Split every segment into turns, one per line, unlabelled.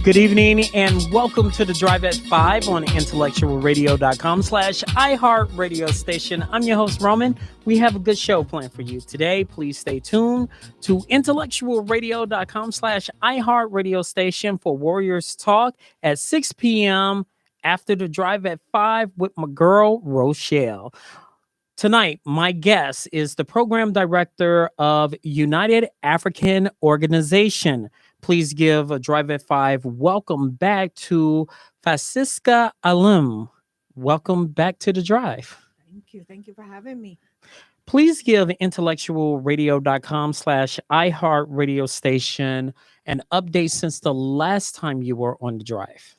Good evening and welcome to the Drive at 5 on intellectualradio.com/iHeartRadio station. I'm your host, Roland. We have a good show planned for you today. Please stay tuned to intellectualradio.com/iHeartRadio station for Warriors Talk at 6 p.m. after the Drive at 5 with my girl, Rochelle. Tonight, my guest is the program director of United African Organization. Please give a Drive at 5 welcome back to Francisca Alum. Welcome back to the Drive.
Thank you. Thank you for having me.
Please give intellectualradio.com/iHeartRadio station an update since the last time you were on the Drive.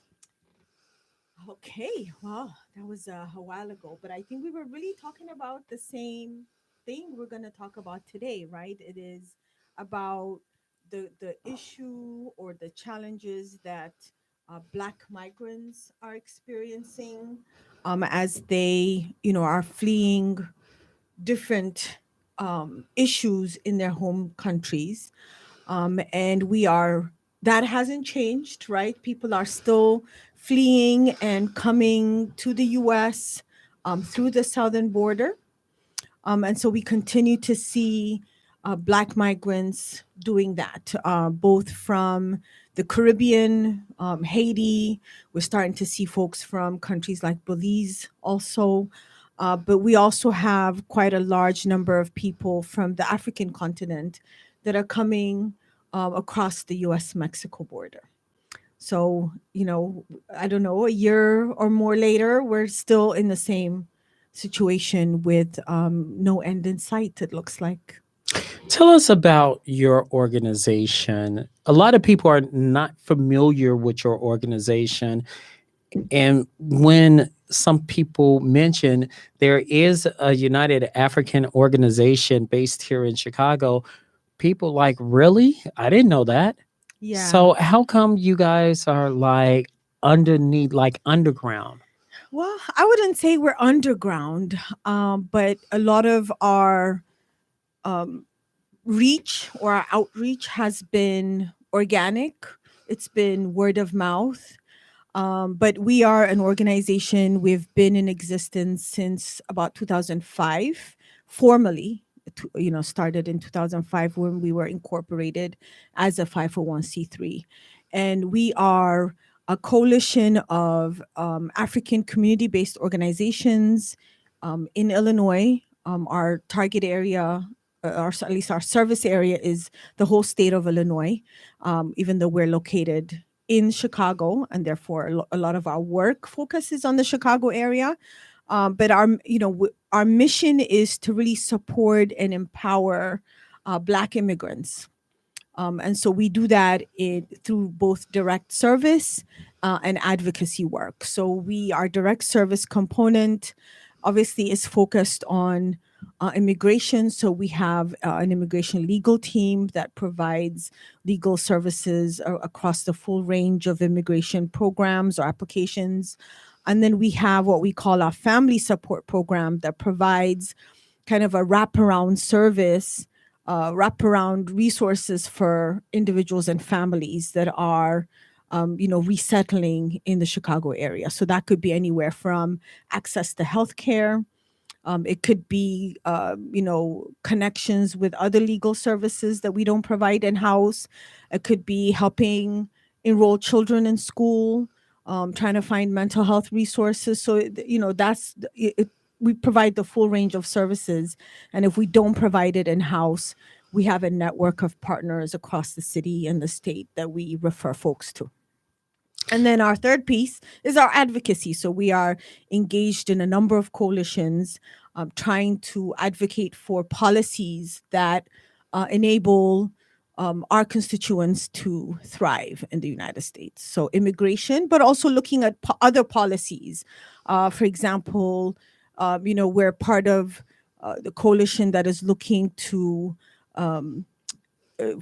Okay. Well, that was a while ago, but I think we were really talking about the same thing we're going to talk about today, right? It is about the issue or the challenges that Black migrants are experiencing as they, are fleeing different issues in their home countries. And that hasn't changed, right? People are still fleeing and coming to the US through the southern border. And so we continue to see Black migrants doing that, both from the Caribbean, Haiti. We're starting to see folks from countries like Belize also. But we also have quite a large number of people from the African continent that are coming across the US-Mexico border. So, I don't know, a year or more later, we're still in the same situation with no end in sight, it looks like.
Tell us about your organization. A lot of people are not familiar with your organization. And when some people mention there is a United African Organization based here in Chicago, people like, really? I didn't know that.
Yeah.
So how come you guys are like underneath, like underground?
Well, I wouldn't say we're underground, but a lot of our reach or our outreach has been organic. It's been word of mouth. But we are an organization. We've been in existence since about 2005, formally. Started in 2005 when we were incorporated as a 501c3, and we are a coalition of African community-based organizations in Illinois. Our target area, or at least our service area, is the whole state of Illinois, even though we're located in Chicago, and therefore a lot of our work focuses on the Chicago area. But our mission is to really support and empower Black immigrants. And so we do that through both direct service and advocacy work. So our direct service component obviously is focused on immigration. So we have an immigration legal team that provides legal services across the full range of immigration programs or applications. And then we have what we call our family support program that provides kind of a wraparound service, wraparound resources for individuals and families that are resettling in the Chicago area. So that could be anywhere from access to healthcare. It could be, connections with other legal services that we don't provide in-house. It could be helping enroll children in school, trying to find mental health resources. So, we provide the full range of services. And if we don't provide it in-house, we have a network of partners across the city and the state that we refer folks to. And then our third piece is our advocacy. So we are engaged in a number of coalitions trying to advocate for policies that enable our constituents to thrive in the United States. So immigration, but also looking at other policies. For example, we're part of the coalition that is looking to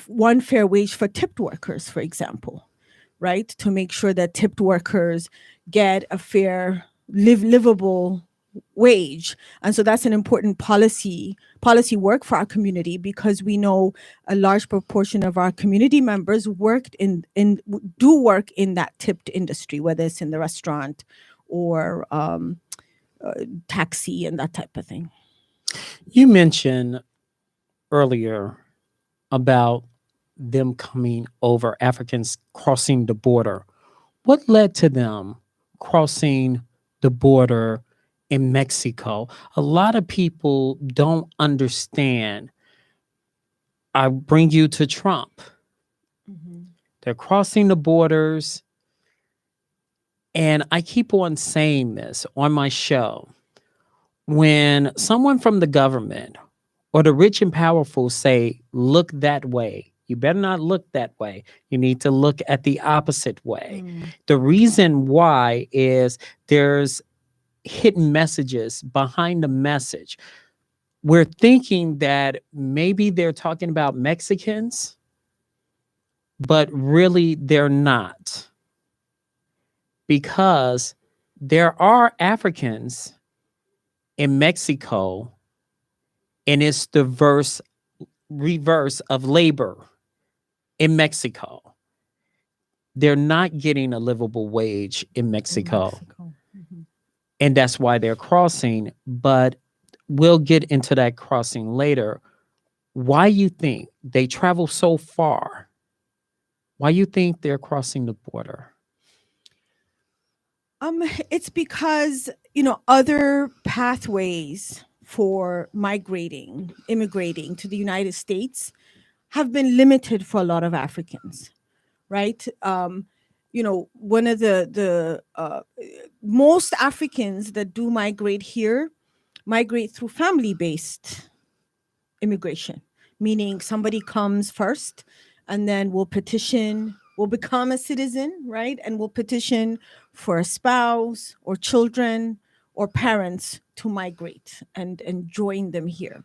one fair wage for tipped workers, for example, right? To make sure that tipped workers get a fair, livable wage. And so that's an important policy work for our community, because we know a large proportion of our community members do work in that tipped industry, whether it's in the restaurant or taxi and that type of thing.
You mentioned earlier about them coming over, Africans crossing the border. What led to them crossing the border in Mexico? A lot of people don't understand. I bring you to Trump.
Mhm.
They're crossing the borders. And I keep on saying this on my show. When someone from the government or the rich and powerful say, look that way, you better not look that way. You need to look at the opposite way.
Mm.
The reason why is there's hidden messages behind the message. We're thinking that maybe they're talking about Mexicans, but really they're not. Because there are Africans in Mexico, and it's the reverse of labor in Mexico. They're not getting a livable wage in
In
Mexico.
Mexico. Mhm.
And that's why they're crossing. But we'll get into that crossing later. Why you think they travel so far? Why you think they're crossing the border?
It's because, other pathways for immigrating to the United States have been limited for a lot of Africans, right? One of the most Africans that do migrate here migrate through family-based immigration, meaning somebody comes first and then will become a citizen, right? And will petition for a spouse or children or parents to migrate and join them here.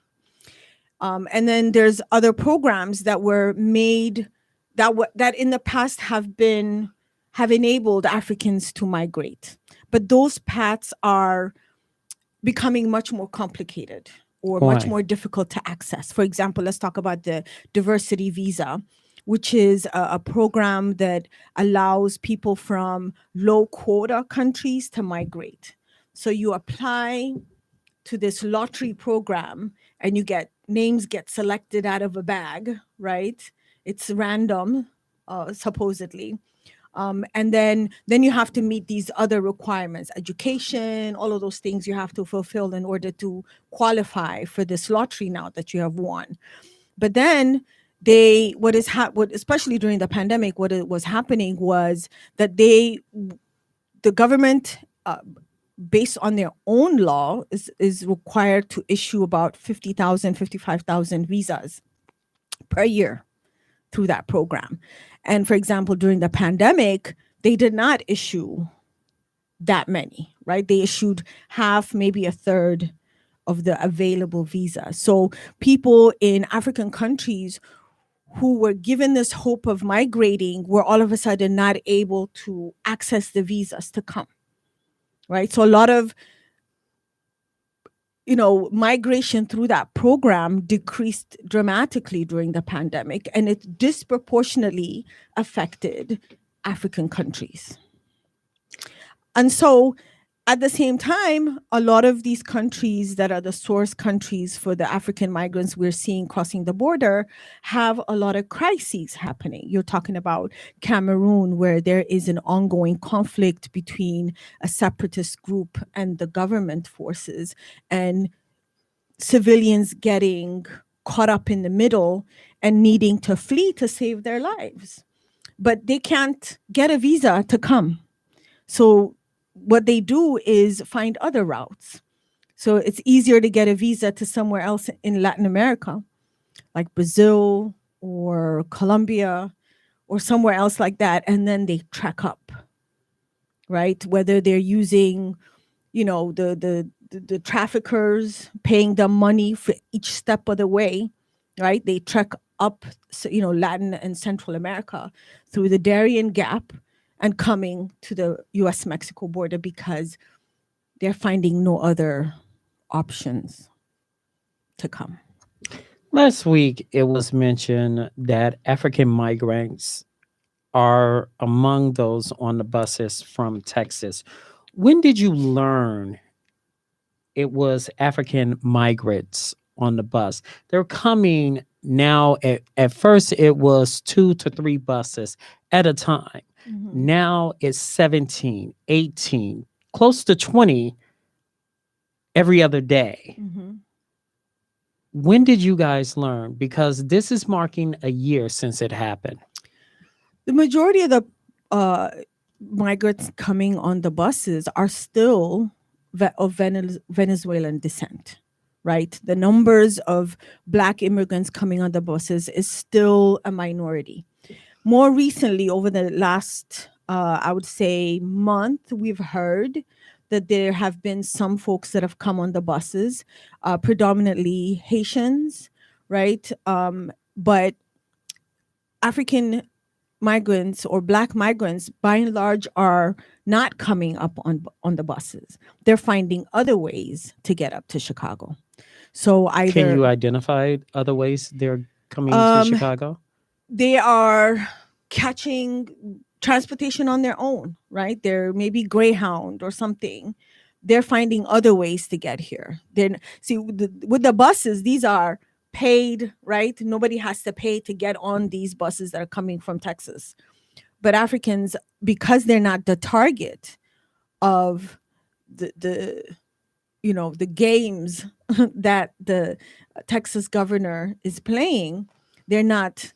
And then there's other programs that were made that in the past have enabled Africans to migrate, but those paths are becoming much more complicated or much
Why?
more difficult to access. For example, let's talk about the diversity visa, which is a program that allows people from low quota countries to migrate. So you apply to this lottery program and names get selected out of a bag, right? It's random, supposedly. And then you have to meet these other requirements, education, all of those things you have to fulfill in order to qualify for this lottery now that you have won. But then what especially during the pandemic, what it was happening was that the government, based on their own law, is required to issue about 50,000, 55,000 visas per year through that program. And for example, during the pandemic, they did not issue that many, right? They issued half, maybe a third of the available visas. So people in African countries who were given this hope of migrating were all of a sudden not able to access the visas to come, right? So a lot of migration through that program decreased dramatically during the pandemic, and it disproportionately affected African countries. And so at the same time, a lot of these countries that are the source countries for the African migrants we're seeing crossing the border have a lot of crises happening. You're talking about Cameroon, where there is an ongoing conflict between a separatist group and the government forces, and civilians getting caught up in the middle and needing to flee to save their lives. But they can't get a visa to come. So what they do is find other routes. So it's easier to get a visa to somewhere else in Latin America, like Brazil or Colombia or somewhere else like that. And then they trek up, right? Whether they're using, the traffickers paying them money for each step of the way, right? They trek up, Latin and Central America through the Darien Gap and coming to the US-Mexico border because they're finding no other options to come.
Last week, it was mentioned that African migrants are among those on the buses from Texas. When did you learn it was African migrants on the bus? They're coming now. At first, it was 2 to 3 buses at a time.
Mhm.
Now it's 17, 18, close to 20 every other day.
Mhm.
When did you guys learn? Because this is marking a year since it happened.
The majority of the uh, migrants coming on the buses are still of Venezuelan descent, right? The numbers of Black immigrants coming on the buses is still a minority. More recently, over the last, I would say, month, we've heard that there have been some folks that have come on the buses, predominantly Haitians, right? But African migrants or Black migrants, by and large, are not coming up on the buses. They're finding other ways to get up to Chicago. So
Can
either
you identify other ways they're coming to
um,
Chicago?
they are catching transportation on their own, right? They're maybe Greyhound or something. They're finding other ways to get here. Then see with the buses, these are paid, right? Nobody has to pay to get on these buses that are coming from Texas. But Africans, because they're not the target of the the games that the Texas governor is playing, they're not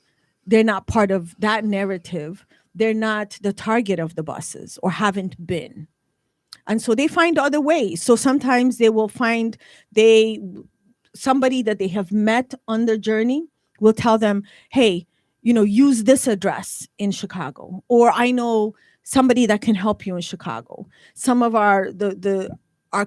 they're not part of that narrative. They're not the target of the buses or haven't been. And so they find other ways. So sometimes they will find they somebody that they have met on their journey will tell them, hey, use this address in Chicago, or I know somebody that can help you in Chicago. Some of our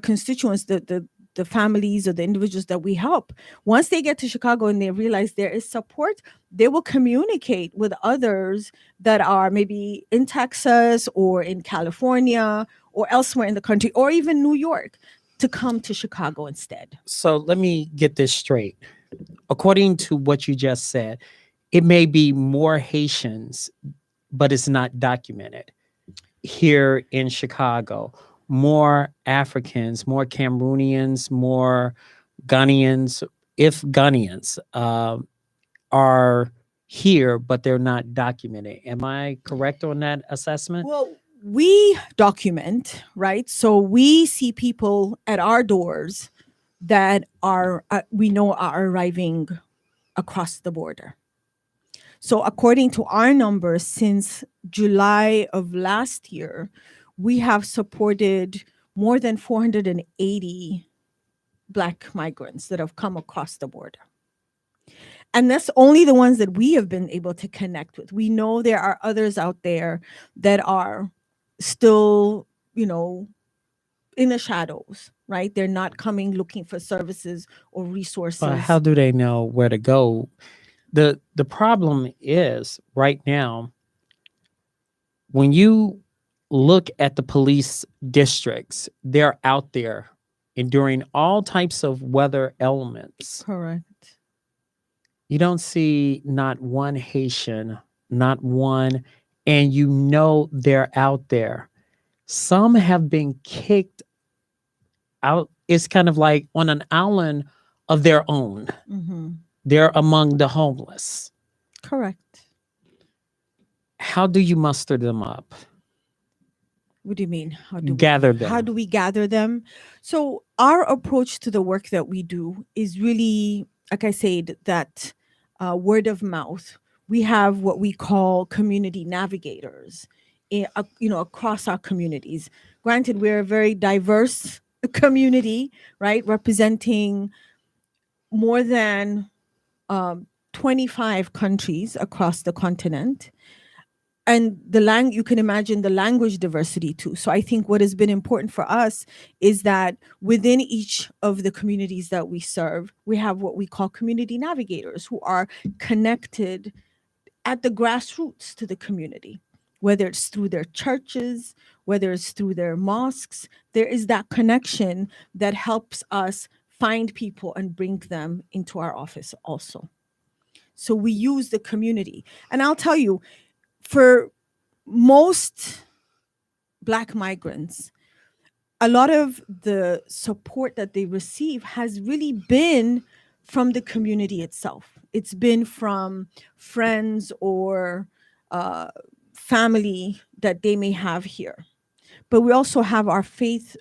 constituents, the families or the individuals that we help, once they get to Chicago and they realize there is support, they will communicate with others that are maybe in Texas or in California or elsewhere in the country or even New York to come to Chicago instead.
So let me get this straight. According to what you just said, it may be more Haitians, but it's not documented here in Chicago. More Africans, more Cameroonians, more Ghanaians, if Ghanaians, are here, but they're not documented. Am I correct on that assessment?
Well, we document, right? So we see people at our doors that are we know are arriving across the border. So according to our numbers, since July of last year, we have supported more than 480 Black migrants that have come across the border. And that's only the ones that we have been able to connect with. We know there are others out there that are still, in the shadows, right? They're not coming looking for services or
But how
resources.
do they know where to go? The problem is right now, when you look at the police districts, they're out there enduring all types of weather elements.
Correct.
You don't see not one Haitian, not one, and they're out there. Some have been kicked out. It's kind of like on an island of their own.
Hmm.
They're among the homeless.
Correct.
How do you muster them up?
What do you mean?
Gather
How
them.
do we gather them? So our approach to the work that we do is really, like I said, that word of mouth. We have what we call community navigators, across our communities. Granted, we're a very diverse community, right? Representing more than 25 countries across the continent, and you can imagine the language diversity too. So I think what has been important for us is that within each of the communities that we serve, we have what we call community navigators who are connected at the grassroots to the community. whether it's through their churches, whether it's through their mosques. There is that connection that helps us find people and bring them into our office also. So we use the community. And I'll tell you, for most Black migrants, a lot of the support that they receive has really been from the community itself. It's been from friends or uh, family that they may have here. But we also have our faith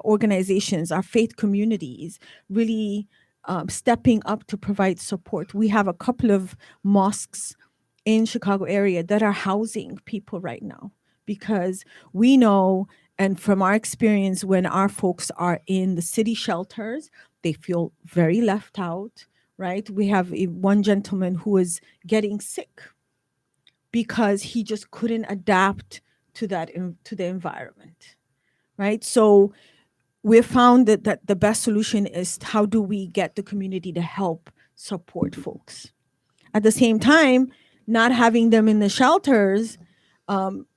organizations, our faith communities really stepping up to provide support. We have a couple of mosques in Chicago area that are housing people right now because we know, and from our experience, when our folks are in the city shelters, they feel very left out, right? We have one gentleman who is getting sick because he just couldn't adapt to to the environment, right? So we found that the best solution is how do we get the community to help support folks. At the same time, not having them in the shelters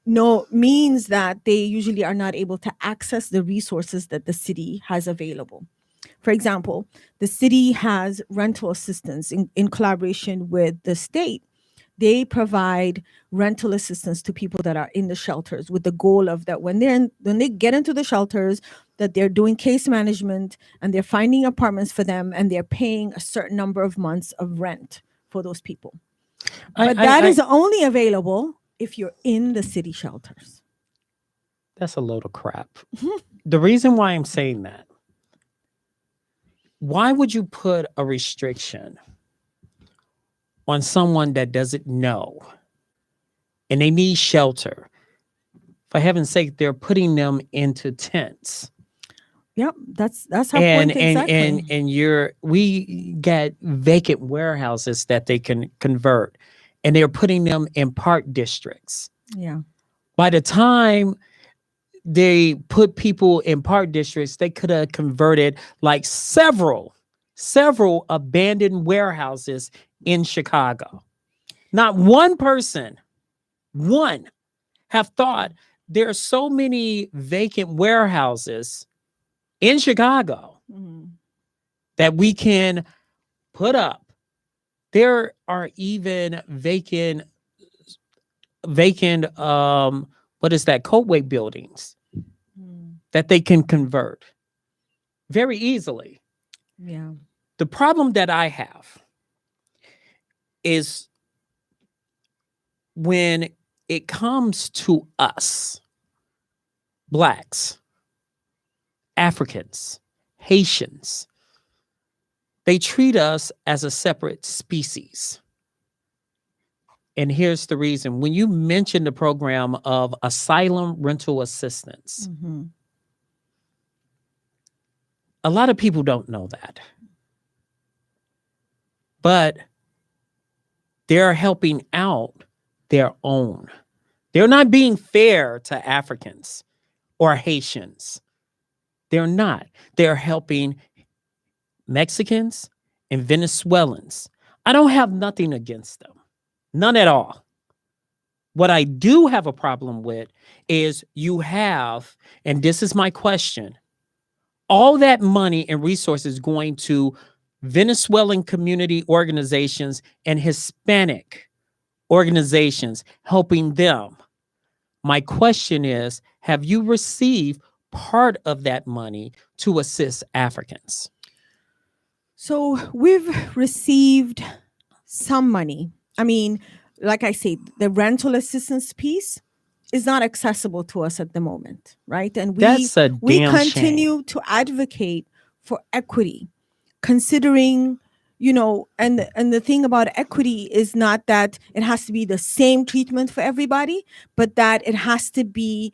no means that they usually are not able to access the resources that the city has available. For example, the city has rental assistance in collaboration with the state. They provide rental assistance to people that are in the shelters with the goal of that when they get into the shelters, that they're doing case management and they're finding apartments for them and they're paying a certain number of months of rent for those people.
I,
But
I,
that
I
is only available if you're in the city shelters.
that's a load of crap. The reason why I'm saying that, why would you put a restriction on someone that doesn't know and they need shelter? For heaven's sake, they're putting them into tents.
Yep, that's our
And
point
and and
exactly.
and you're we get vacant warehouses that they can convert and they're putting them in park districts.
Yeah.
By the time they put people in park districts, they could have converted like several abandoned warehouses in Chicago. Not one person, one, have thought there are so many vacant warehouses in Chicago
Mhm.
that we can put up. There are even vacant what is that, coatway buildings
Mm.
that they can convert very easily.
Yeah.
The problem that I have is when it comes to us, Blacks, Africans, Haitians, they treat us as a separate species. And here's the reason. When you mention the program of asylum rental assistance,
Hmm.
a lot of people don't know that. But they're helping out their own. They're not being fair to Africans or Haitians. They're not. They're helping Mexicans and Venezuelans. I don't have nothing against them, none at all. What I do have a problem with is you have, and this is my question, all that money and resources going to Venezuelan community organizations and Hispanic organizations, helping them. My question is, have you received part of that money to assist Africans?
So we've received some money. I mean, like I said, the rental assistance piece is not accessible to us at the moment, right? And
That's a
we
damn shame.
continue to advocate for equity, considering, and the thing about equity is not that it has to be the same treatment for everybody, but that it has to be,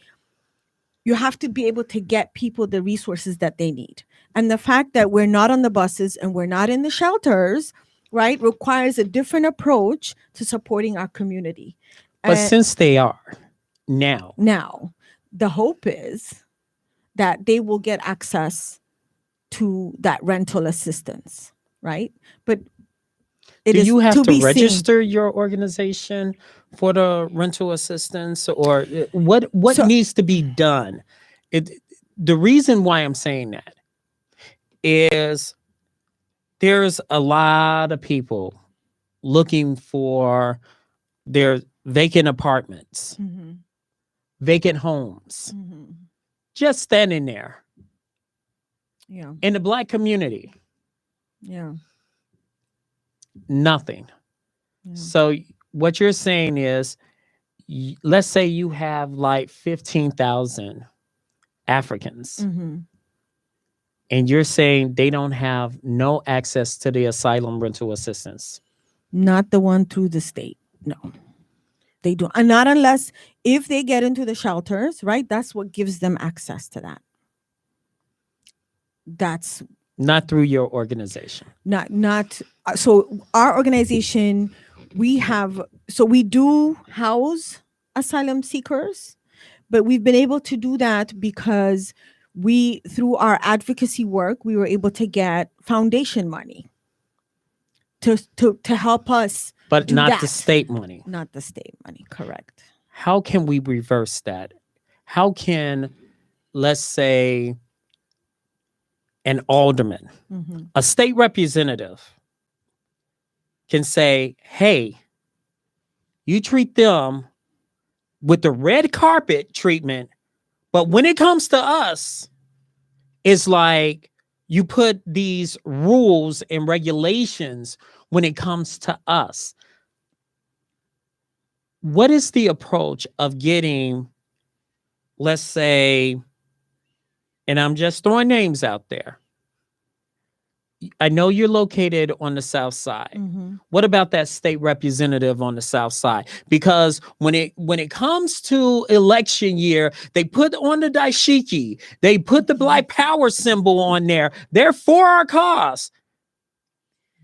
you have to be able to get people the resources that they need. And the fact that we're not on the buses and we're not in the shelters, right, requires a different approach to supporting our community.
But
And
since they are now,
now, the hope is that they will get access to that rental assistance, right? But It
Do
is
you have
to
to
be seen.
register your organization for the rental assistance, or what
So
needs to be done? It The reason why I'm saying that is there's a lot of people looking for their vacant apartments,
mhm,
vacant homes,
mhm.
just standing there
Yeah,
in the black community,
yeah,
nothing.
yeah.
So what you're saying is, let's say you have like 15,000 Africans,
Hmm.
and you're saying they don't have no access to the asylum rental assistance.
Not the one through the state. No, they do, and not unless if they get into the shelters, right? That's what gives them access to that. That's
Not through your organization.
not so our organization, we have, so we do house asylum seekers, but we've been able to do that because we, through our advocacy work, we were able to get foundation money to help us
But
do
not the
that.
state money.
Not the state money, correct.
How can we reverse that? How can, let's say, an alderman,
Hmm.
a state representative, can say, hey, you treat them with the red carpet treatment, but when it comes to us, it's like you put these rules and regulations when it comes to us. What is the approach of getting, let's say, and I'm just throwing names out there. I know you're located on the south side.
Hmm.
What about that state representative on the south side? Because when it comes to election year, they put on the dashiki, they put the black power symbol on there. They're for our cause.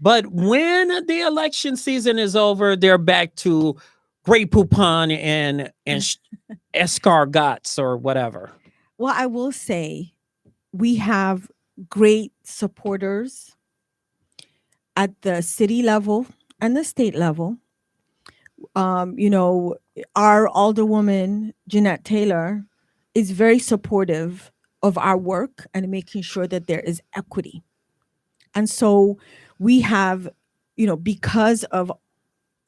But when the election season is over, they're back to Grey Poupon and escargots or whatever.
Well, I will say we have great supporters at the city level and the state level. You know, our alderwoman, Jeanette Taylor, is very supportive of our work and making sure that there is equity. And so we have, you know, because of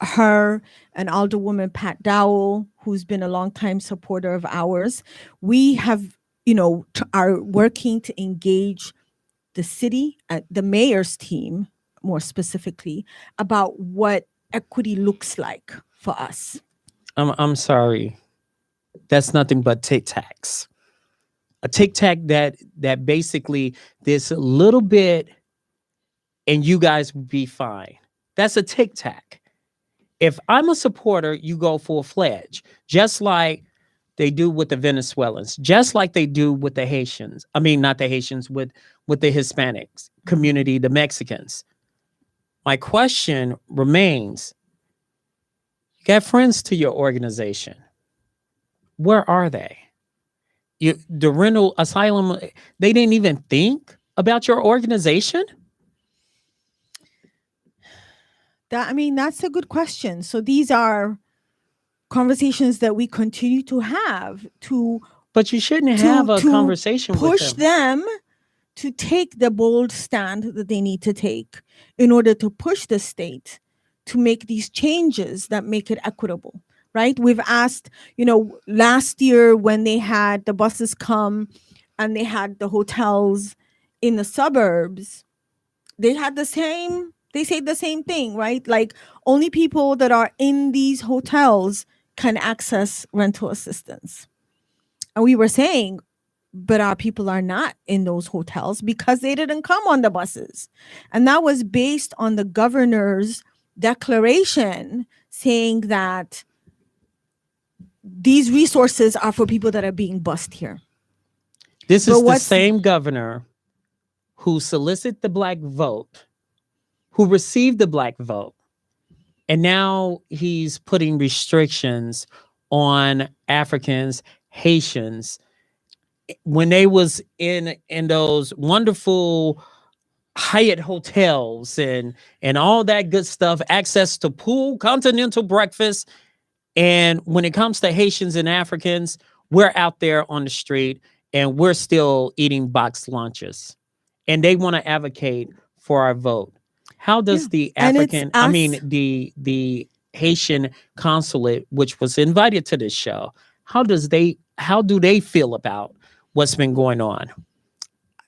her and alderwoman Pat Dowell, who's been a longtime supporter of ours, we have, you know, are working to engage the city, the mayor's team, more specifically, about what equity looks like for us.
I'm sorry. That's nothing but tic tacs. A tic tac that basically this little bit and you guys will be fine. That's a tic tac. If I'm a supporter, you go full fledged, just like they do with the Venezuelans, just like they do with the Haitians. I mean, not the Haitians, with the Hispanics community, the Mexicans. My question remains: you got friends to your organization. Where are they? The rental asylum, they didn't even think about your organization.
That, I mean, that's a good question. So these are conversations that we continue to have
But you shouldn't have a
to
conversation with
push
them.
them to take the bold stand that they need to take in order to push the state to make these changes that make it equitable, right? We've asked, you know, last year when they had the buses come and they had the hotels in the suburbs, they had the same, they say the same thing, right? Like only people that are in these hotels can access rental assistance. And we were saying, but our people are not in those hotels because they didn't come on the buses. And that was based on the governor's declaration saying that these resources are for people that are being bused here.
This
But
is the
what's
same governor who solicited the black vote, who received the black vote, and now he's putting restrictions on Africans, Haitians when they was in those wonderful Hyatt hotels and all that good stuff, access to pool, continental breakfast. And when it comes to Haitians and Africans, we're out there on the street and we're still eating boxed lunches. And they want to advocate for our vote. How
Yeah.
does the
And it's
African, I mean
us.
the Haitian consulate, which was invited to this show, how do they feel about what's been going on?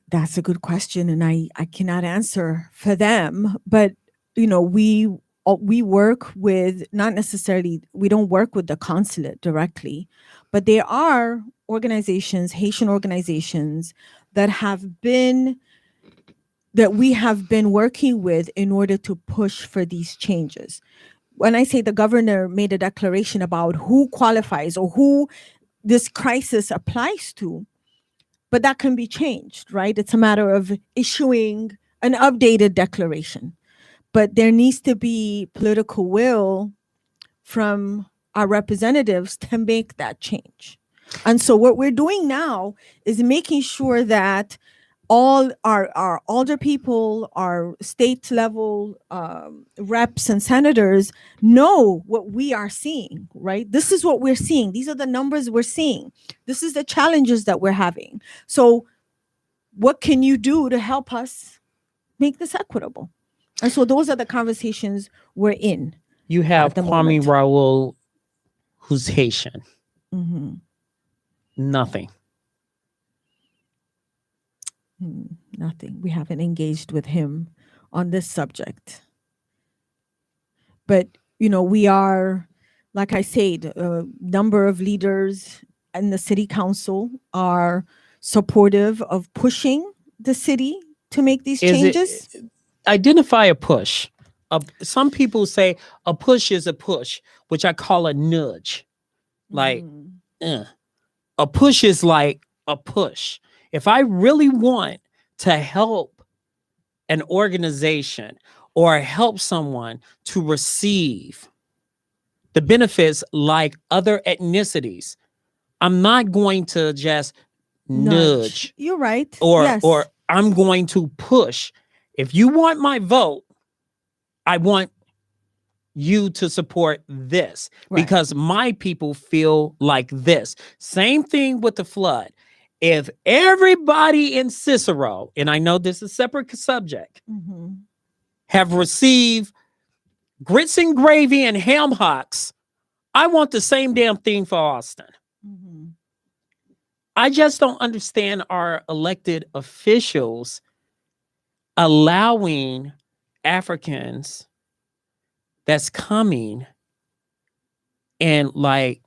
That's a good question, and I cannot answer for them. But we work with, not necessarily, we don't work with the consulate directly, but there are organizations, Haitian organizations that we have been working with in order to push for these changes. When I say the governor made a declaration about who qualifies or who this crisis applies to, but that can be changed, right? It's a matter of issuing an updated declaration. But there needs to be political will from our representatives to make that change. And so what we're doing now is making sure that all our older people, our state level reps and senators know what we are seeing, right? This is what we're seeing. These are the numbers we're seeing. This is the challenges that we're having. So what can you do to help us make this equitable? And so those are the conversations we're in
You
at
have
the
Kwame
moment.
Raoul, who's Haitian.
Hmm.
Nothing.
Nothing. We haven't engaged with him on this subject. But, we are, like I said, a number of leaders in the city council are supportive of pushing the city to make these
Is it
changes.
identify a push? Some people say a push is a push, which I call a nudge. Like,
Mhm.
a push is like a push. If I really want to help an organization or help someone to receive the benefits like other ethnicities, I'm not going to just
Nudge.
nudge
You're right.
or
Yes.
I'm going to push. If you want my vote, I want you to support this
Right.
because my people feel like this. Same thing with the flood. If everybody in Cicero, and I know this is a separate subject,
Hmm.
have received grits and gravy and ham hocks, I want the same damn thing for Austin.
Hmm.
I just don't understand our elected officials allowing Africans that's coming and like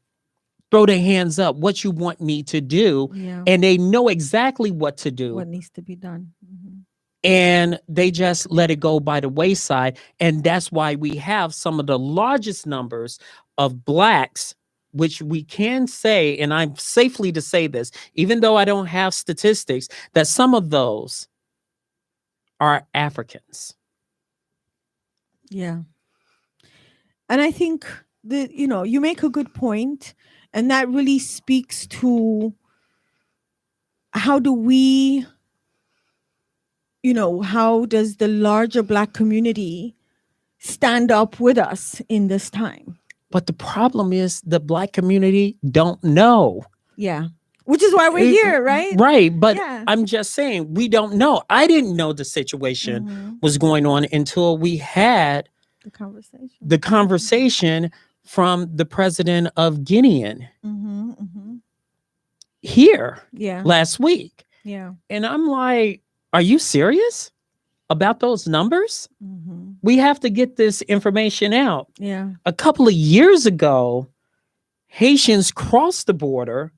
throw their hands up, what you want me to do,
Yeah.
and they know exactly what to do,
What needs to be done? Hmm.
and they just let it go by the wayside. And that's why we have some of the largest numbers of blacks, which we can say, and I'm safely to say this, even though I don't have statistics, that some of those are Africans.
Yeah. And I think that, you make a good point, and that really speaks to how do we, how does the larger Black community stand up with us in this time?
But the problem is the black community don't know.
Yeah. Which is why we're
Eh,
here, right?
Right. But
Yeah.
I'm just saying, we don't know. I didn't know the situation
Hmm.
was going on until we had
The conversation.
the conversation from the president of Guinea
Hmm. Hmm.
here
Yeah.
last week.
Yeah.
And I'm like, are you serious about those numbers?
Hmm.
We have to get this information out.
Yeah.
A couple of years ago, Haitians crossed the border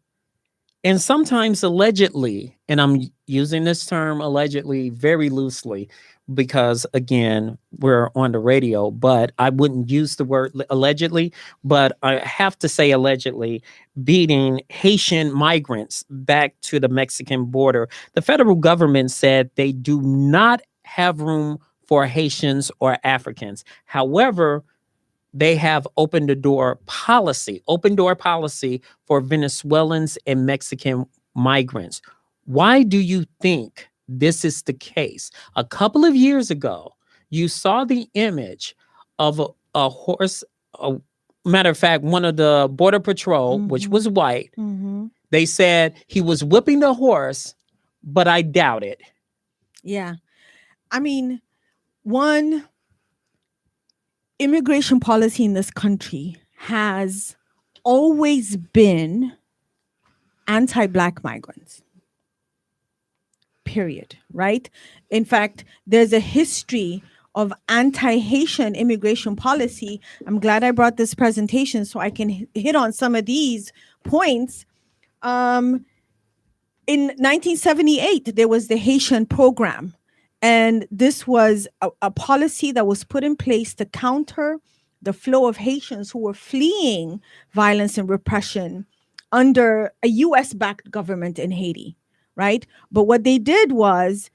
and sometimes allegedly, and I'm using this term allegedly very loosely because, again, we're on the radio, but I wouldn't use the word allegedly, but I have to say allegedly, beating Haitian migrants back to the Mexican border. The federal government said they do not have room for Haitians or Africans. However, they have open door policy for Venezuelans and Mexican migrants. Why do you think this is the case. A couple of years ago, you saw the image of a horse. A, matter of fact, one of the Border Patrol, which
Mm-hmm.
was white,
Mm-hmm.
they said he was whipping the horse, but I doubt it.
Yeah. I mean, one, immigration policy in this country has always been anti-Black migrants, period, right? In fact, there's a history of anti-Haitian immigration policy. I'm glad I brought this presentation so I can hit on some of these points. Um, in 1978, there was the Haitian program. And this was a policy that was put in place to counter the flow of Haitians who were fleeing violence and repression under a US backed government in Haiti, right? But what they did was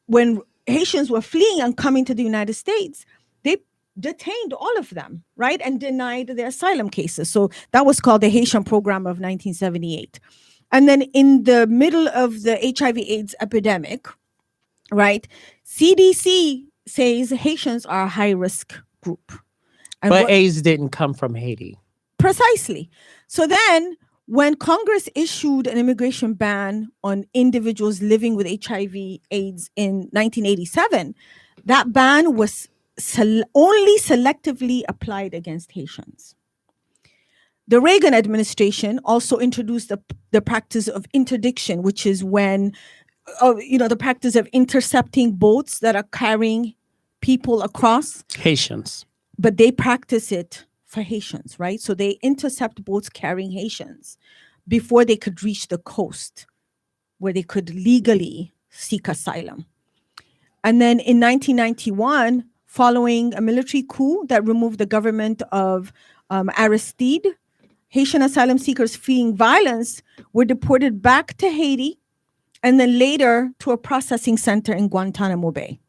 when Haitians were fleeing and coming to the United States, they detained all of them, right? And denied their asylum cases. So that was called the Haitian program of 1978. And then in the middle of the HIV/AIDS epidemic, right, CDC says Haitians are a high risk group. And
But AIDS didn't come from Haiti.
precisely. So then when Congress issued an immigration ban on individuals living with HIV/AIDS in 1987, that ban was only selectively applied against Haitians. The Reagan administration also introduced the practice of interdiction, which is when, the practice of intercepting boats that are carrying people across.
Haitians.
But they practice it for Haitians, right? So they intercept boats carrying Haitians before they could reach the coast where they could legally seek asylum. And then in 1991, following a military coup that removed the government of Aristide, Haitian asylum seekers fleeing violence were deported back to Haiti and then later to a processing center in Guantanamo Bay.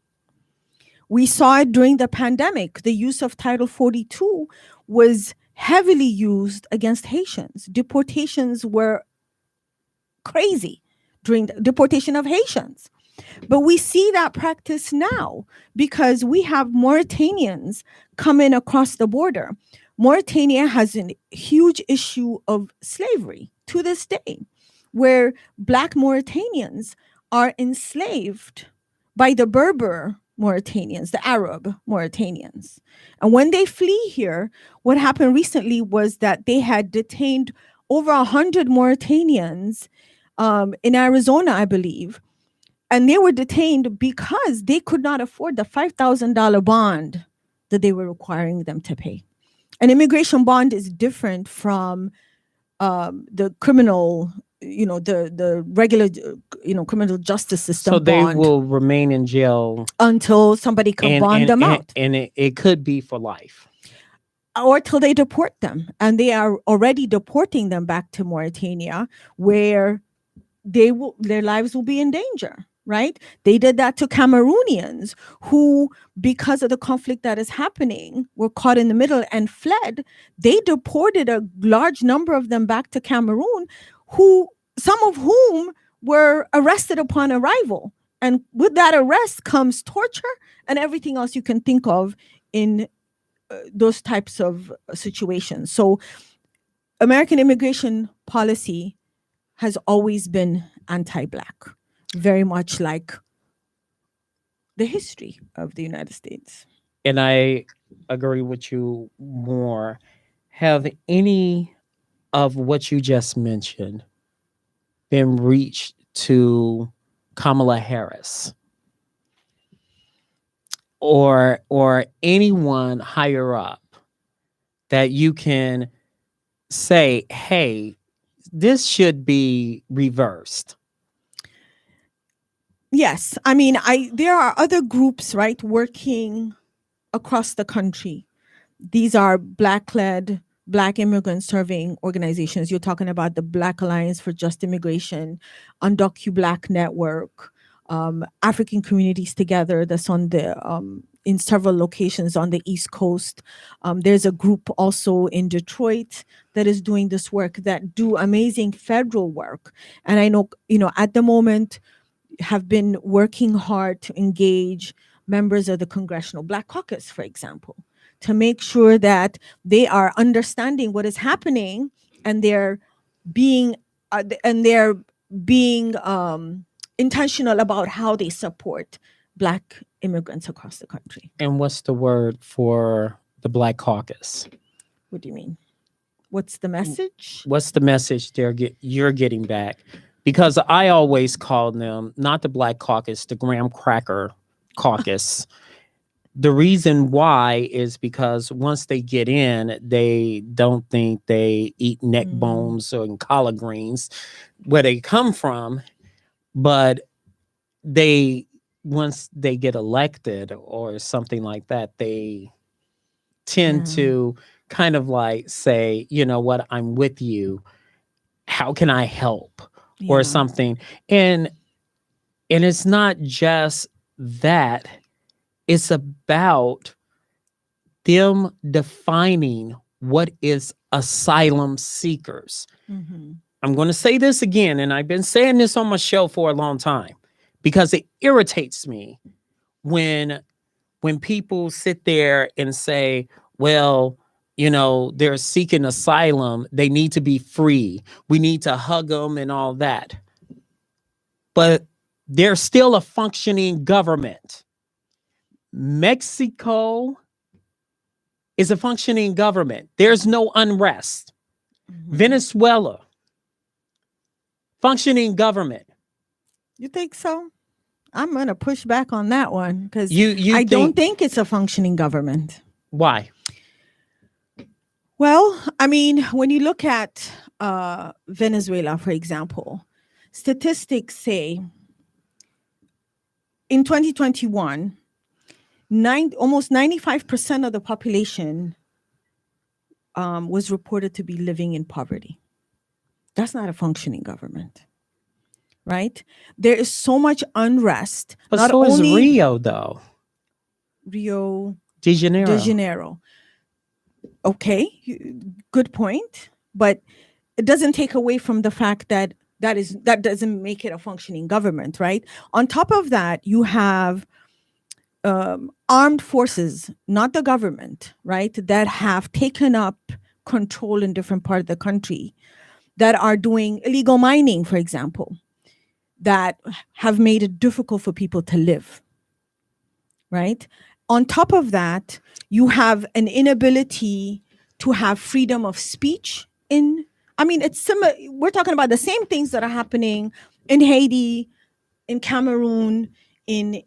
We saw it during the pandemic. The use of Title 42 was heavily used against Haitians. Deportations were crazy during the deportation of Haitians. But we see that practice now because we have Mauritanians coming across the border. Mauritania has a huge issue of slavery to this day, where Black Mauritanians are enslaved by the Berber Mauritanians, the Arab Mauritanians. And when they flee here, what happened recently was that they had detained over 100 Mauritanians in Arizona, I believe. And they were detained because they could not afford the $5,000 bond that they were requiring them to pay. An immigration bond is different from the criminal, the regular, criminal justice system.
So they
bond
will remain in jail
until somebody can bond them out.
And it could be for life.
Or till they deport them. And they are already deporting them back to Mauritania, where their lives will be in danger. Right? They did that to Cameroonians who, because of the conflict that is happening, were caught in the middle and fled. They deported a large number of them back to Cameroon, some of whom were arrested upon arrival. And with that arrest comes torture and everything else you can think of in those types of situations. So American immigration policy has always been anti-Black. Very much like the history of the United States.
And I agree with you more. Have any of what you just mentioned been reached to Kamala Harris or anyone higher up that you can say, hey, this should be reversed?
Yes. I mean, there are other groups, right, working across the country. These are Black-led, Black immigrant serving organizations. You're talking about the Black Alliance for Just Immigration, UndocuBlack Network, African Communities Together that's on the in several locations on the East Coast. There's a group also in Detroit that is doing this work that do amazing federal work. And I know, at the moment, have been working hard to engage members of the Congressional Black Caucus, for example, to make sure that they are understanding what is happening, and being they're being intentional about how they support Black immigrants across the country.
And what's the word for the Black Caucus?
What do you mean? What's the message?
What's the message you're getting back? Because I always call them not the Black Caucus, the Graham Cracker Caucus. The reason why is because once they get in, they don't think they eat neck bones or collard greens where they come from, but they once they get elected or something like that, they tend to kind of like say, you know what, I'm with you. How can I help? Or something. And it's not just that. It's about them defining what is asylum seekers. I'm going to say this again, and I've been saying this on my show for a long time because it irritates me when people sit there and say, well, you know, they're seeking asylum. They need to be free. We need to hug them and all that. But there's still a functioning government. Mexico is a functioning government. There's no unrest. Venezuela, functioning government.
You think so? I'm going to push back on that one because
you
don't think it's a functioning government.
Why?
Well, I mean, when you look at Venezuela, for example, statistics say in 2021, almost 95% of the population was reported to be living in poverty. That's not a functioning government, right? There is so much unrest.
But
not
so is
only
Rio, though.
Rio
de Janeiro.
De Janeiro. Okay, good point. But it doesn't take away from the fact that that doesn't make it a functioning government, right? On top of that, you have armed forces, not the government, right, that have taken up control in different parts of the country, that are doing illegal mining, for example, that have made it difficult for people to live, right? On top of that, you have an inability to have freedom of speech it's similar. We're talking about the same things that are happening in Haiti, in Cameroon, in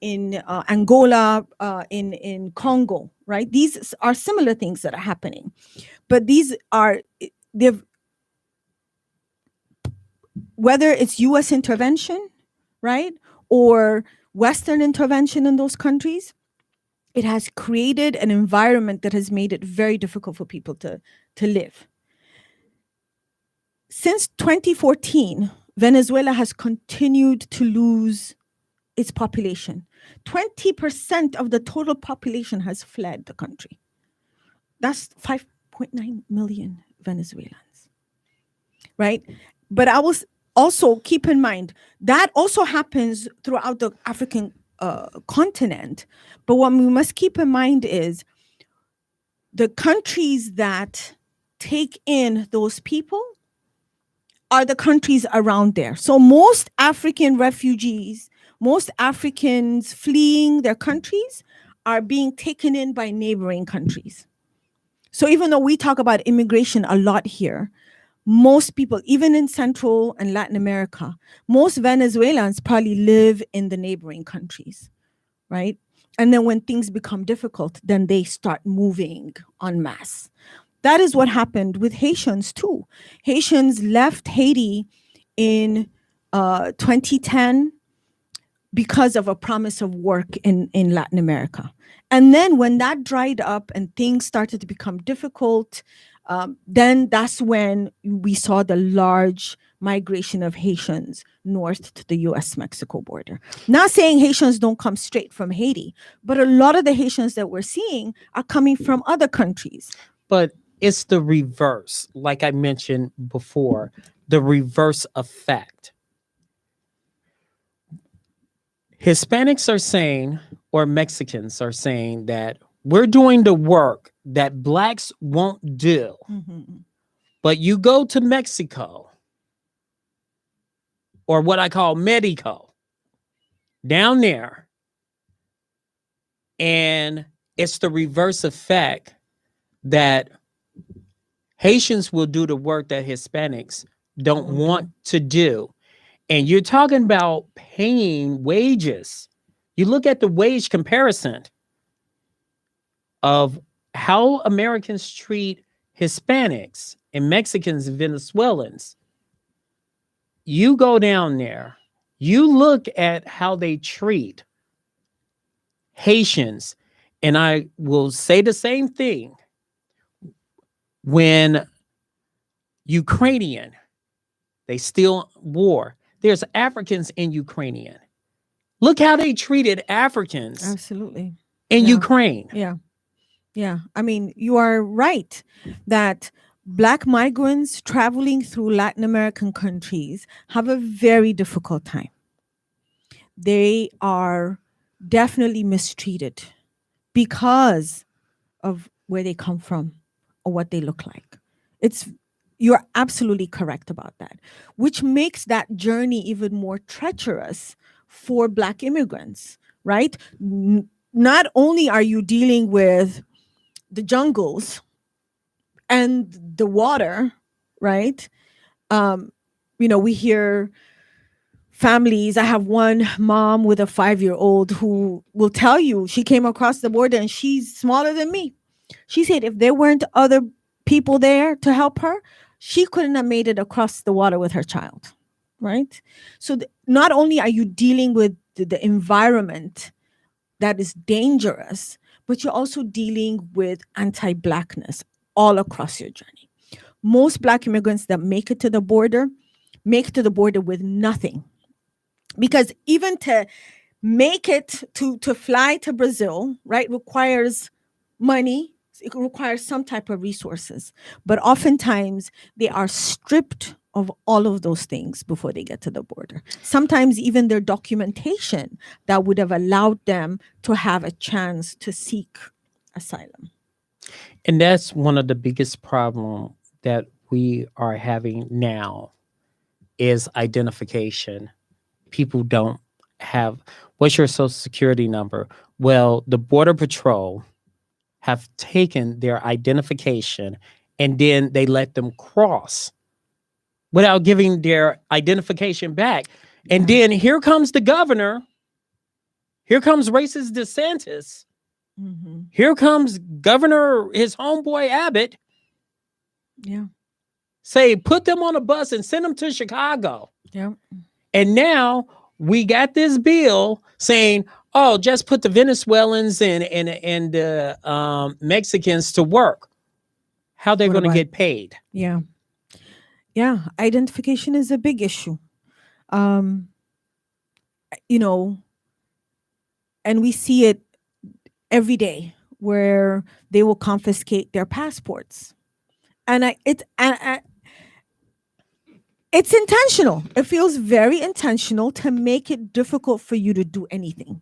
Angola, in Congo, right? These are similar things that are happening, but whether it's U.S. intervention, right, or Western intervention in those countries, it has created an environment that has made it very difficult for people to live. Since 2014, Venezuela has continued to lose its population. 20% of the total population has fled the country. That's 5.9 million Venezuelans, right? But I will also keep in mind that also happens throughout the African continent. But what we must keep in mind is the countries that take in those people are the countries around there. So most African refugees, most Africans fleeing their countries are being taken in by neighboring countries. So even though we talk about immigration a lot here, most people, even in Central and Latin America, most Venezuelans probably live in the neighboring countries, right? And then when things become difficult, then they start moving en masse. That is what happened with Haitians too. Haitians left Haiti in 2010 because of a promise of work in Latin America. And then when that dried up and things started to become difficult, then that's when we saw the large migration of Haitians north to the US-Mexico border. Not saying Haitians don't come straight from Haiti, but a lot of the Haitians that we're seeing are coming from other countries.
But it's the reverse, like I mentioned before, the reverse effect. Hispanics are saying, or Mexicans are saying, that we're doing the work that blacks won't do.
Mhm.
But you go to Mexico, or what I call Mexico, down there, and it's the reverse effect that Haitians will do the work that Hispanics don't
Won't
want
do.
to do. And you're talking about paying wages. You look at the wage comparison of how Americans treat Hispanics and Mexicans and Venezuelans. You go down there, you look at how they treat Haitians, and I will say the same thing when Ukrainian, they still war. There's Africans in Ukrainian. Look how they treated Africans
Absolutely.
in
Yeah.
Ukraine.
Yeah. Yeah. I mean, you are right that Black migrants traveling through Latin American countries have a very difficult time. They are definitely mistreated because of where they come from or what they look like. It's You're absolutely correct about that, which makes that journey even more treacherous for Black immigrants, right? Not only are you dealing with the jungles and the water, right? Um, we hear families. I have one mom with a 5-year-old who will tell you she came across the border and she's smaller than me. She said if there weren't other people there to help her, she couldn't have made it across the water with her child, right? So not only are you dealing with the environment that is dangerous, but you're also dealing with anti-blackness all across your journey. Most Black immigrants that make it to the border with nothing, because even to make it to fly to Brazil, right, requires money. It requires some type of resources, but oftentimes they are stripped of all of those things before they get to the border. Sometimes even their documentation that would have allowed them to have a chance to seek asylum.
And that's one of the biggest problem that we are having now is identification. People don't have, what's your social security number? Well, the border patrol have taken their identification and then they let them cross without giving their identification back. And
Yeah.
then here comes the governor, here comes racist DeSantis,
Hmm.
here comes Governor, his homeboy Abbott,
Yeah.
say, put them on a bus and send them to Chicago.
Yeah.
And now we got this bill saying, oh, just put the Venezuelans and the Mexicans to work. How they're
What
going to
about?
get paid?
Yeah. Yeah. Identification is a big issue. Um, you know, and we see it every day where they will confiscate their passports, and it's intentional. It feels very intentional to make it difficult for you to do anything.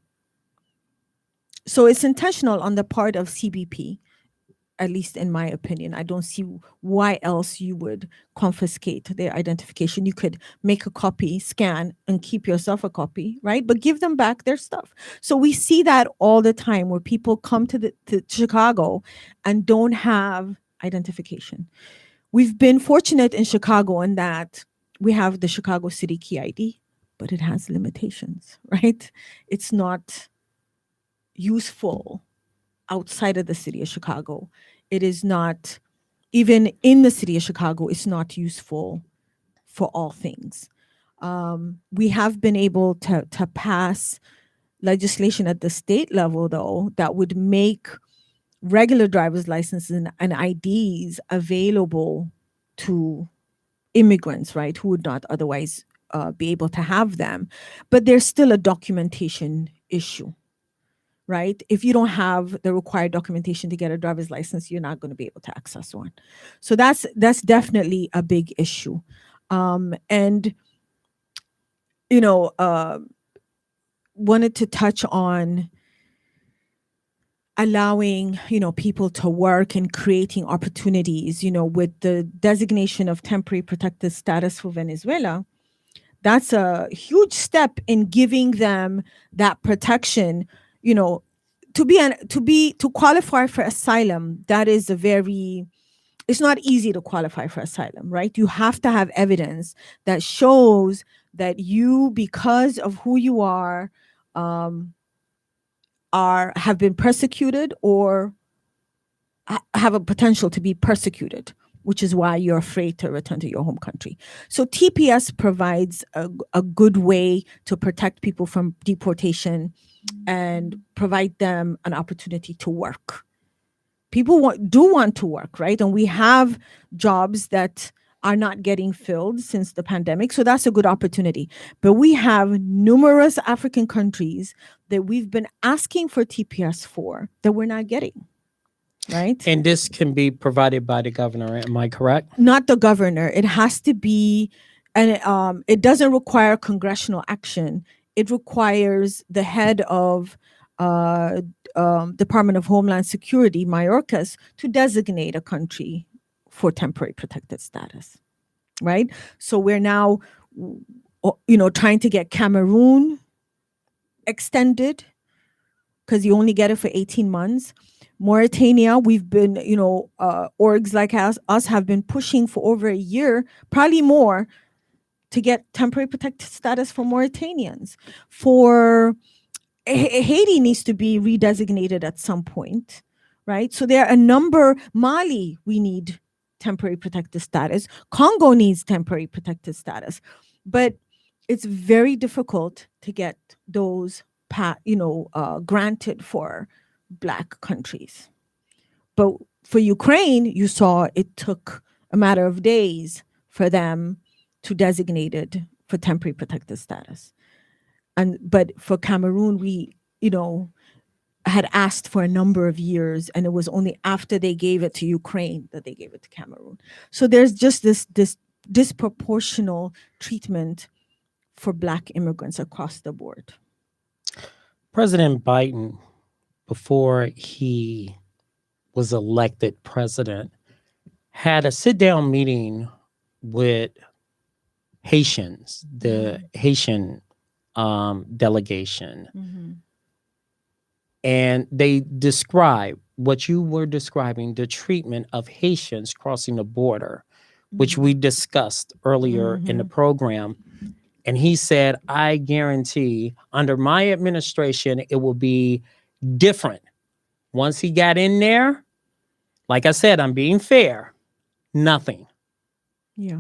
So it's intentional on the part of CBP, at least in my opinion. I don't see why else you would confiscate their identification. You could make a copy, scan, and keep yourself a copy, right? But give them back their stuff. So we see that all the time where people come to Chicago and don't have identification. We've been fortunate in Chicago in that we have the Chicago City Key ID, but it has limitations, right? It's not useful outside of the city of Chicago. It is not, even in the city of Chicago, it's not useful for all things. We have been able to pass legislation at the state level, though, that would make regular driver's licenses and IDs available to immigrants, right, who would not otherwise be able to have them. But there's still a documentation issue, right? If you don't have the required documentation to get a driver's license, you're not going to be able to access one. So that's definitely a big issue. And you know, wanted to touch on allowing, people to work and creating opportunities, with the designation of temporary protected status for Venezuela. That's a huge step in giving them that protection, you know, to qualify for asylum. That is a very it's not easy to qualify for asylum, right? You have to have evidence that shows that you, because of who you um, are have been persecuted or have a potential to be persecuted, which is why you're afraid to return to your home country. So TPS provides a good way to protect people from deportation and provide them an opportunity to work. People do want to work, right? And we have jobs that are not getting filled since the pandemic. So that's a good opportunity. But we have numerous African countries that we've been asking for TPS for that we're not getting, right?
And this can be provided by the governor. Am I correct?
Not the governor. It has to be, and it doesn't require congressional action. It requires the head of Department of Homeland Security, Mayorkas, to designate a country for temporary protected status, right? So we're now, trying to get Cameroon extended because you only get it for 18 months. Mauritania, we've been, orgs like us have been pushing for over a year, probably more, to get temporary protected status for Mauritanians. For Haiti needs to be redesignated at some point, right? So there are a number. Mali, we need temporary protected status. Congo needs temporary protected status, but it's very difficult to get those granted for Black countries. But for Ukraine, you saw it took a matter of days for them to designate it for temporary protected status. But for Cameroon, we, had asked for a number of years, and it was only after they gave it to Ukraine that they gave it to Cameroon. So there's just this disproportional treatment for Black immigrants across the board.
President Biden, before he was elected president, had a sit-down meeting with Haitians, the Haitian delegation.
Mm-hmm.
And they describe what you were describing, the treatment of Haitians crossing the border, which we discussed earlier in the program. And he said, I guarantee under my administration, it will be different. Once he got in there, like I said, I'm being fair, nothing.
Yeah.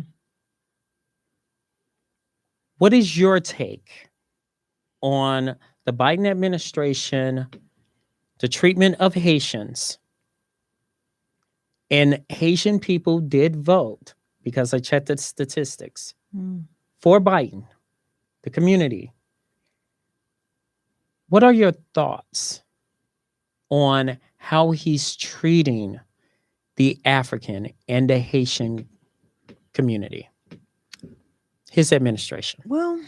What is your take on the Biden administration, the treatment of Haitians? And Haitian people did vote, because I checked the statistics, for Biden, the community. What are your thoughts on how he's treating the African and the Haitian community, his administration?
Well,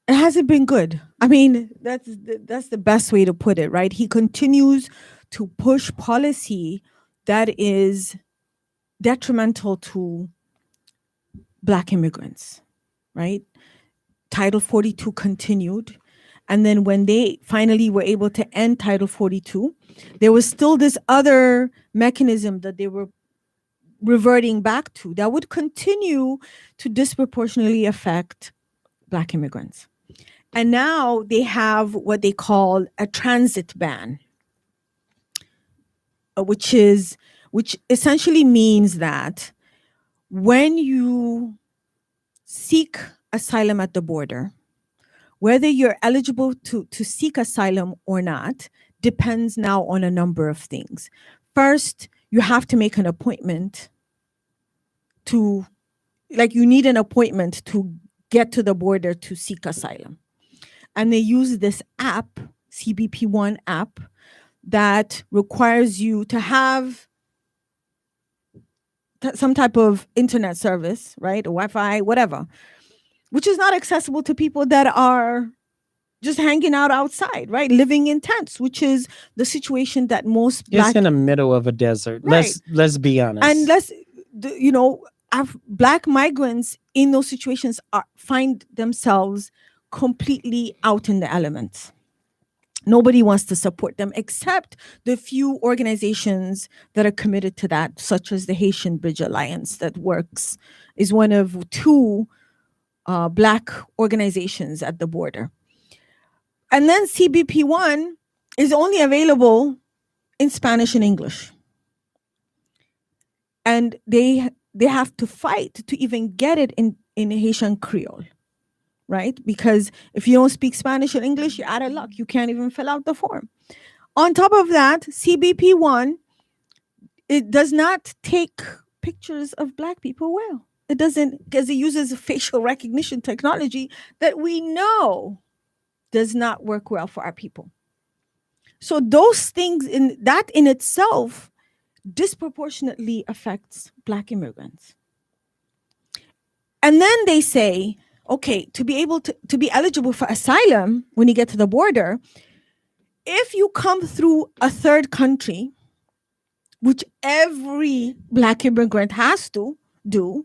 it hasn't been good. I mean, that's the best way to put it, right? He continues to push policy that is detrimental to Black immigrants, right? Title 42 continued. And then when they finally were able to end Title 42, there was still this other mechanism that they were reverting back to that would continue to disproportionately affect Black immigrants. And now they have what they call a transit ban, which essentially means that when you seek asylum at the border, whether you're eligible to seek asylum or not depends now on a number of things. First, you have to make an appointment you need an appointment to get to the border to seek asylum. And they use this app, CBP1 app, that requires you to have some type of internet service, right? Or Wi-Fi, whatever. which is not accessible to people that are just hanging out outside, right? Living in tents, which is the situation that most
It's in
black,
the middle of a desert.
right?
Let's be
And
honest.
let's, you know, black migrants in those situations find themselves completely out in the elements. Nobody wants to support them except the few organizations that are committed to that, such as the Haitian Bridge Alliance that works, is one of two black organizations at the border. And then CBP1 is only available in Spanish and English. And they have to fight to even get it in Haitian Creole, right? Because if you don't speak Spanish or English, you're out of luck. You can't even fill out the form. On top of that, CBP1, it does not take pictures of black people well. It doesn't, because it uses facial recognition technology that we know does not work well for our people. So those things in that in itself disproportionately affects black immigrants. And then they say, okay, to be able to be eligible for asylum when you get to the border, if you come through a third country, which every black immigrant has to do,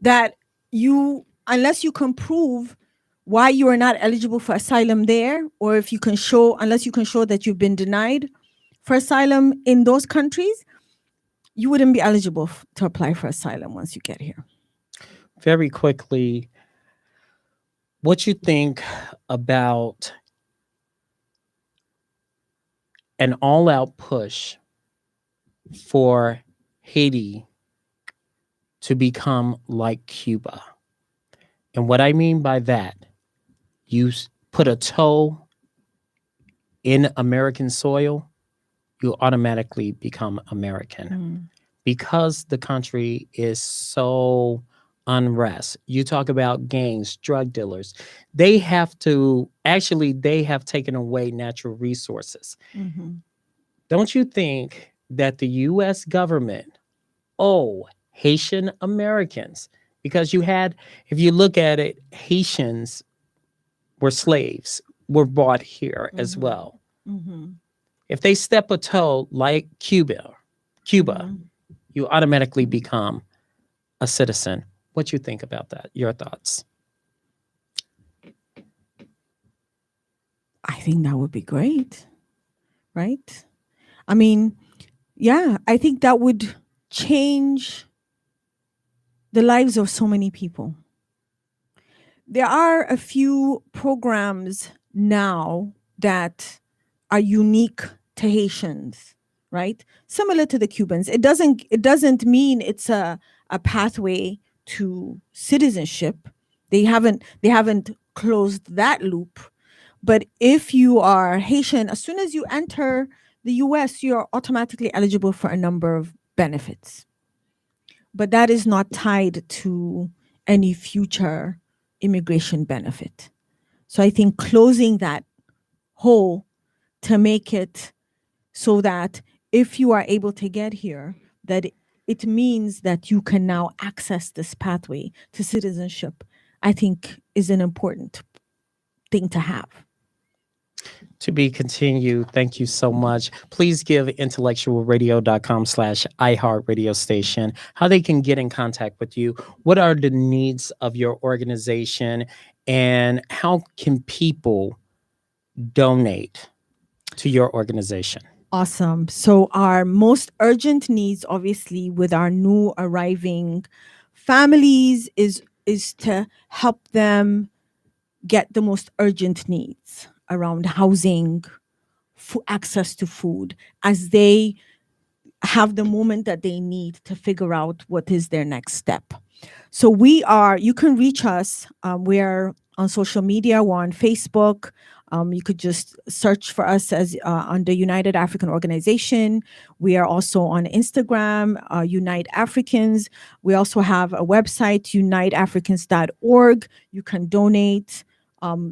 that you, unless you can prove why you are not eligible for asylum there, or if you can show, unless you can show that you've been denied for asylum in those countries, you wouldn't be eligible to apply for asylum once you get here.
Very quickly, what you think about an all-out push for Haiti to become like Cuba? And what I mean by that, you put a toe in American soil, you automatically become American because the country is so unrest. You talk about gangs, drug dealers. They have taken away natural resources.
Mm-hmm.
Don't you think that the US government owe Haitian Americans, because if you look at it, Haitians were slaves, were brought here as
Mm-hmm.
well.
Mm-hmm.
If they step a toe like Cuba,
Mm-hmm.
you automatically become a citizen. What you think about that? Your thoughts?
I think that would be great, right? I mean, yeah, I think that would change the lives of so many people. There are a few programs now that are unique to Haitians, right? Similar to the Cubans. It doesn't mean it's a pathway to citizenship. They haven't closed that loop. But if you are Haitian, as soon as you enter the US, you're automatically eligible for a number of benefits. But that is not tied to any future immigration benefit. So I think closing that hole to make it so that if you are able to get here, that it means that you can now access this pathway to citizenship, I think is an important thing to have.
To be continued. Thank you so much. Please give intellectualradio.com/iHeartRadio station how they can get in contact with you. What are the needs of your organization, and how can people donate to your organization?
Awesome. So our most urgent needs, obviously, with our new arriving families, is to help them get the most urgent needs around housing, access to food, as they have the moment that they need to figure out what is their next step. So you can reach us. We're on social media. We're on Facebook. You could just search for us as under United African Organization. We are also on Instagram, Unite Africans. We also have a website, uniteafricans.org. You can donate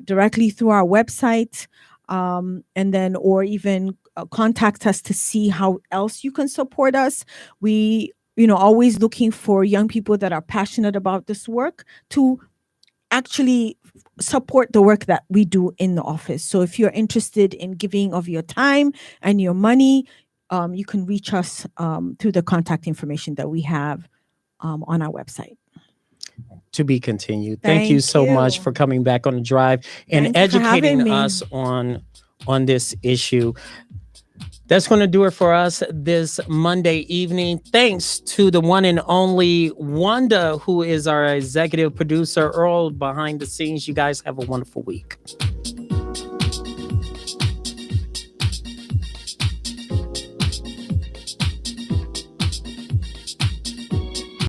directly through our website, and then, or even contact us to see how else you can support us. We always looking for young people that are passionate about this work to actually support the work that we do in the office. So if you're interested in giving of your time and your money, you can reach us through the contact information that we have on our website.
To be continued. Thank you
Thank
so much
you.
for coming back on the drive and
Thank you for
educating
having me.
us on this issue. That's going to do it for us this Monday evening. Thanks to the one and only Wanda, who is our executive producer, Earl, behind the scenes. You guys have a wonderful week.